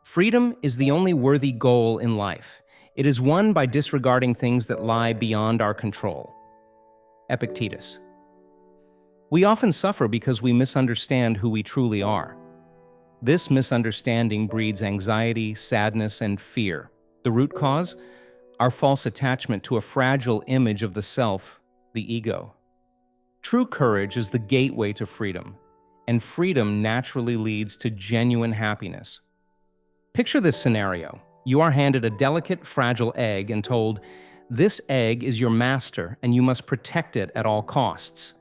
Freedom is the only worthy goal in life. It is won by disregarding things that lie beyond our control. Epictetus. We often suffer because we misunderstand who we truly are. This misunderstanding breeds anxiety, sadness, and fear. The root cause? Our false attachment to a fragile image of the self, the ego. True courage is the gateway to freedom, and freedom naturally leads to genuine happiness. Picture this scenario. You are handed a delicate, fragile egg and told, "This egg is your master and you must protect it at all costs."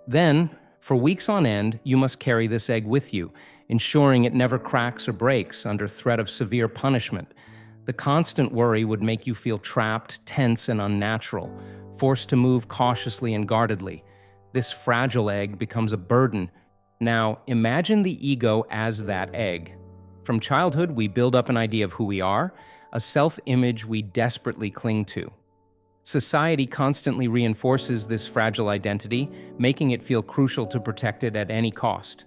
Then, for weeks on end, you must carry this egg with you, ensuring it never cracks or breaks under threat of severe punishment. The constant worry would make you feel trapped, tense, and unnatural, forced to move cautiously and guardedly. This fragile egg becomes a burden. Now, imagine the ego as that egg. From childhood, we build up an idea of who we are, a self-image we desperately cling to. Society constantly reinforces this fragile identity, making it feel crucial to protect it at any cost.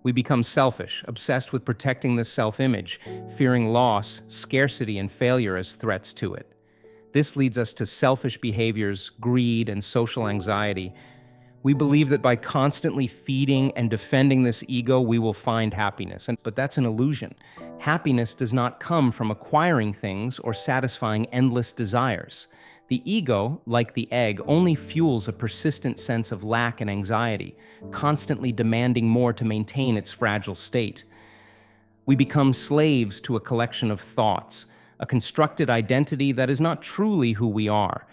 We become selfish, obsessed with protecting this self-image, fearing loss, scarcity, and failure as threats to it. This leads us to selfish behaviors, greed, and social anxiety. We believe that by constantly feeding and defending this ego, we will find happiness. But that's an illusion. Happiness does not come from acquiring things or satisfying endless desires. The ego, like the egg, only fuels a persistent sense of lack and anxiety, constantly demanding more to maintain its fragile state. We become slaves to a collection of thoughts, a constructed identity that is not truly who we are.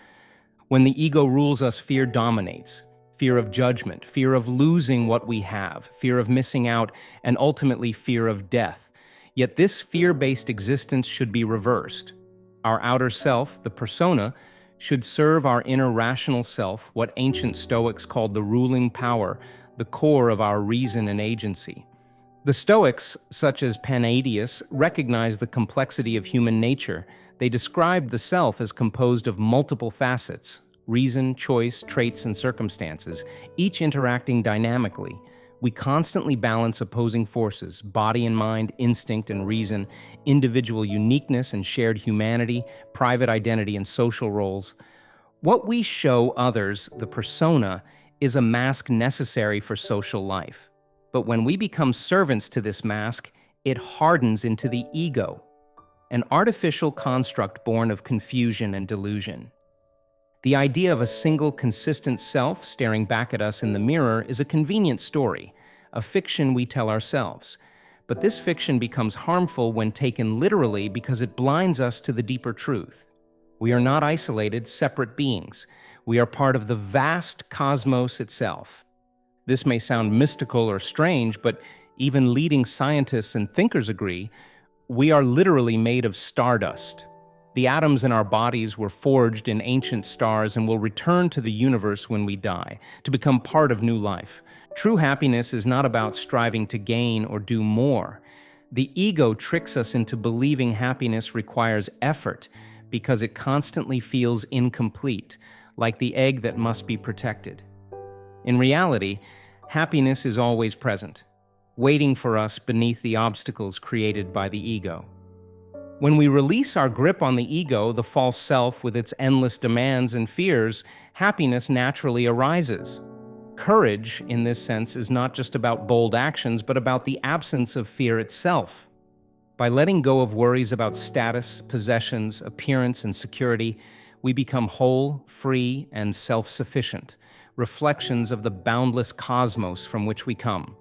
When the ego rules us, fear dominates. Fear of judgment, fear of losing what we have, fear of missing out, and ultimately fear of death. Yet this fear-based existence should be reversed. Our outer self, the persona, should serve our inner rational self, what ancient Stoics called the ruling power, the core of our reason and agency. The Stoics, such as Palladius, recognized the complexity of human nature. They described the self as composed of multiple facets: reason, choice, traits, and circumstances, each interacting dynamically. We constantly balance opposing forces: body and mind, instinct and reason, individual uniqueness and shared humanity, private identity and social roles. What we show others, the persona, is a mask necessary for social life. But when we become servants to this mask, it hardens into the ego, an artificial construct born of confusion and delusion. The idea of a single, consistent self staring back at us in the mirror is a convenient story, a fiction we tell ourselves. But this fiction becomes harmful when taken literally because it blinds us to the deeper truth. We are not isolated, separate beings. We are part of the vast cosmos itself. This may sound mystical or strange, but even leading scientists and thinkers agree, we are literally made of stardust. The atoms in our bodies were forged in ancient stars and will return to the universe when we die, to become part of new life. True happiness is not about striving to gain or do more. The ego tricks us into believing happiness requires effort because it constantly feels incomplete, like the egg that must be protected. In reality, happiness is always present, waiting for us beneath the obstacles created by the ego. When we release our grip on the ego, the false self with its endless demands and fears, happiness naturally arises. Courage, in this sense, is not just about bold actions, but about the absence of fear itself. By letting go of worries about status, possessions, appearance, and security, we become whole, free, and self-sufficient, reflections of the boundless cosmos from which we come.